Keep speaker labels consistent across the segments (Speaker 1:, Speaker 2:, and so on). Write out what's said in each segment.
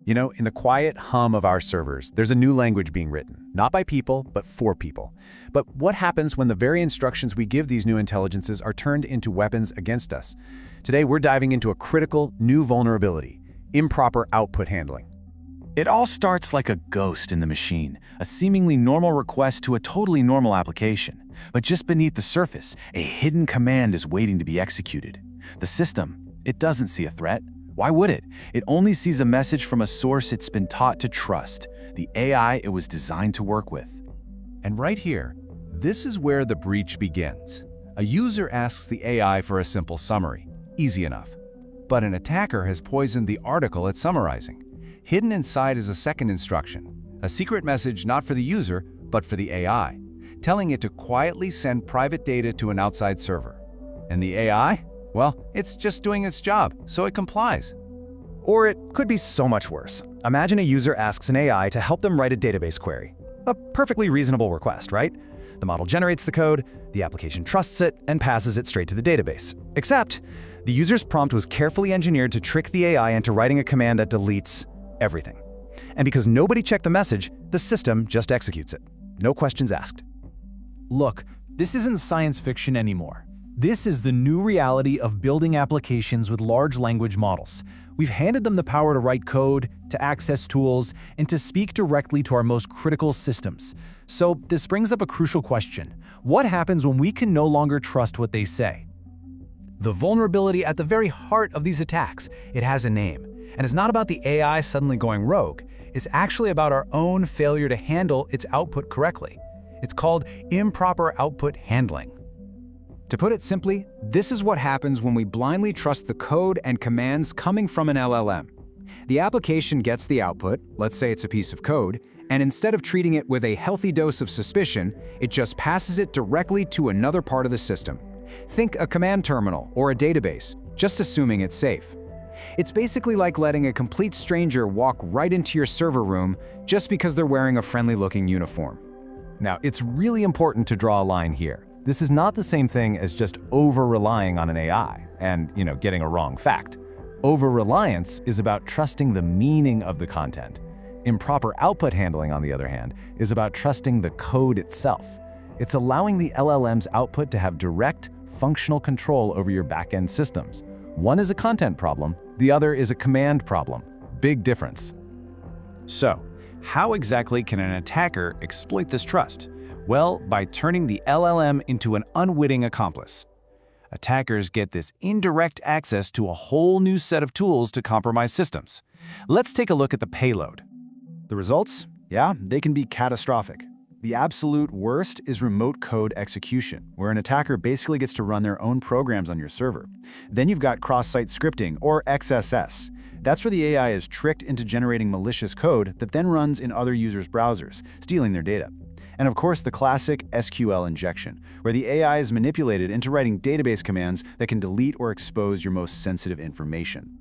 Speaker 1: You know, in the quiet hum of our servers, there's a new language being written, not by people, but for people. But what happens when the very instructions we give these new intelligences are turned into weapons against us? Today, we're diving into a critical new vulnerability: improper output handling.
Speaker 2: It all starts like a ghost in the machine, a seemingly normal request to a totally normal application. But just beneath the surface, a hidden command is waiting to be executed. The system, it doesn't see a threat. Why would it? It only sees a message from a source it's been taught to trust, the AI it was designed to work with.
Speaker 1: And right here, this is where the breach begins. A user asks the AI for a simple summary. Easy enough. But an attacker has poisoned the article it's summarizing. Hidden inside is a second instruction, a secret message not for the user, but for the AI, telling it to quietly send private data to an outside server. And the AI? Well, it's just doing its job, so it complies.
Speaker 3: Or it could be so much worse. Imagine a user asks an AI to help them write a database query. A perfectly reasonable request, right? The model generates the code, the application trusts it, and passes it straight to the database. Except, the user's prompt was carefully engineered to trick the AI into writing a command that deletes everything. And because nobody checked the message, the system just executes it. No questions asked.
Speaker 4: Look, this isn't science fiction anymore. This is the new reality of building applications with large language models. We've handed them the power to write code, to access tools, and to speak directly to our most critical systems. So this brings up a crucial question. What happens when we can no longer trust what they say? The vulnerability at the very heart of these attacks, it has a name. And it's not about the AI suddenly going rogue. It's actually about our own failure to handle its output correctly. It's called improper output handling. To put it simply, this is what happens when we blindly trust the code and commands coming from an LLM. The application gets the output, let's say it's a piece of code, and instead of treating it with a healthy dose of suspicion, it just passes it directly to another part of the system. Think a command terminal or a database, just assuming it's safe. It's basically like letting a complete stranger walk right into your server room just because they're wearing a friendly-looking uniform.
Speaker 1: Now, it's really important to draw a line here. This is not the same thing as just over-relying on an AI and, getting a wrong fact. Over-reliance is about trusting the meaning of the content. Improper output handling, on the other hand, is about trusting the code itself. It's allowing the LLM's output to have direct, functional control over your backend systems. One is a content problem, the other is a command problem. Big difference. So, how exactly can an attacker exploit this trust? Well, by turning the LLM into an unwitting accomplice. Attackers get this indirect access to a whole new set of tools to compromise systems. Let's take a look at the payload.
Speaker 3: The results? Yeah, they can be catastrophic. The absolute worst is remote code execution, where an attacker basically gets to run their own programs on your server. Then you've got cross-site scripting, or XSS. That's where the AI is tricked into generating malicious code that then runs in other users' browsers, stealing their data. And of course, the classic SQL injection, where the AI is manipulated into writing database commands that can delete or expose your most sensitive information.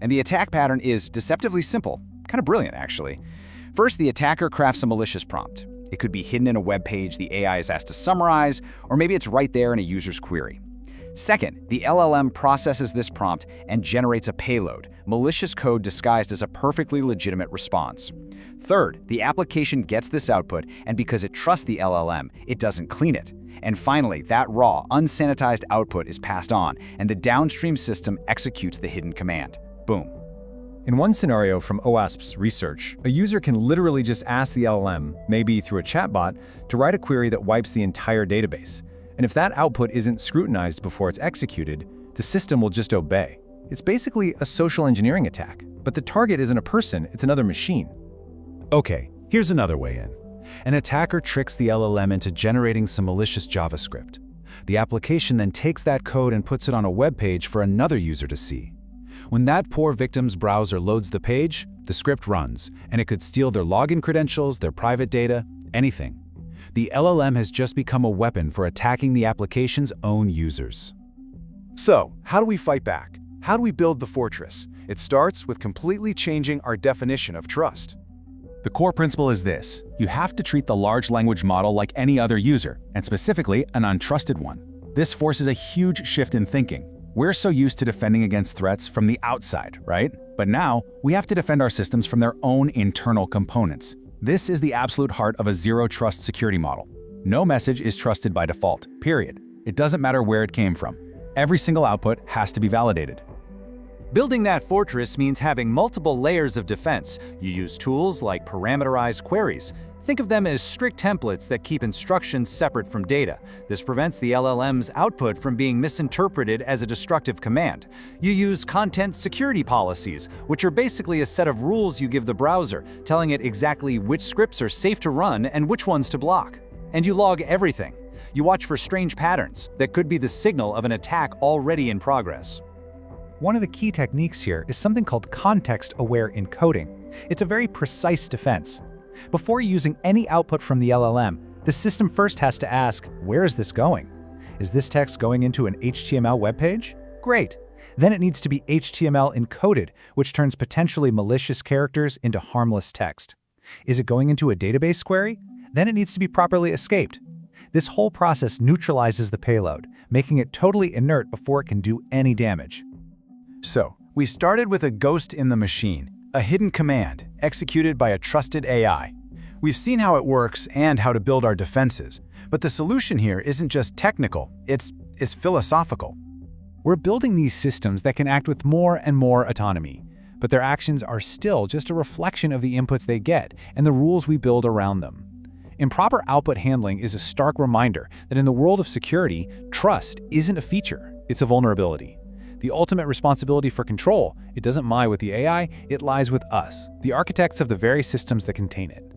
Speaker 5: And the attack pattern is deceptively simple, kind of brilliant actually. First, the attacker crafts a malicious prompt. It could be hidden in a web page the AI is asked to summarize, or maybe it's right there in a user's query. Second, the LLM processes this prompt and generates a payload, malicious code disguised as a perfectly legitimate response. Third, the application gets this output, and because it trusts the LLM, it doesn't clean it. And finally, that raw, unsanitized output is passed on, and the downstream system executes the hidden command. Boom.
Speaker 1: In one scenario from OWASP's research, a user can literally just ask the LLM, maybe through a chatbot, to write a query that wipes the entire database. And if that output isn't scrutinized before it's executed, the system will just obey. It's basically a social engineering attack, but the target isn't a person, it's another machine. Okay, here's another way in. An attacker tricks the LLM into generating some malicious JavaScript. The application then takes that code and puts it on a web page for another user to see. When that poor victim's browser loads the page, the script runs, and it could steal their login credentials, their private data, anything. The LLM has just become a weapon for attacking the application's own users.
Speaker 3: So, how do we fight back? How do we build the fortress? It starts with completely changing our definition of trust.
Speaker 1: The core principle is this: you have to treat the large language model like any other user, and specifically an untrusted one. This forces a huge shift in thinking. We're so used to defending against threats from the outside, right?
Speaker 2: But now, we have to defend our systems from their own internal components. This is the absolute heart of a zero-trust security model. No message is trusted by default, period. It doesn't matter where it came from. Every single output has to be validated.
Speaker 1: Building that fortress means having multiple layers of defense. You use tools like parameterized queries. Think of them as strict templates that keep instructions separate from data. This prevents the LLM's output from being misinterpreted as a destructive command. You use content security policies, which are basically a set of rules you give the browser, telling it exactly which scripts are safe to run and which ones to block. And you log everything. You watch for strange patterns that could be the signal of an attack already in progress.
Speaker 4: One of the key techniques here is something called context-aware encoding. It's a very precise defense. Before using any output from the LLM, the system first has to ask, where is this going? Is this text going into an HTML web page? Great. Then it needs to be HTML encoded, which turns potentially malicious characters into harmless text. Is it going into a database query? Then it needs to be properly escaped. This whole process neutralizes the payload, making it totally inert before it can do any damage.
Speaker 3: So, we started with a ghost in the machine, a hidden command executed by a trusted AI. We've seen how it works and how to build our defenses, but the solution here isn't just technical, it's philosophical. We're building these systems that can act with more and more autonomy, but their actions are still just a reflection of the inputs they get and the rules we build around them. Improper output handling is a stark reminder that in the world of security, trust isn't a feature, it's a vulnerability. The ultimate responsibility for control, it doesn't lie with the AI, it lies with us, the architects of the very systems that contain it.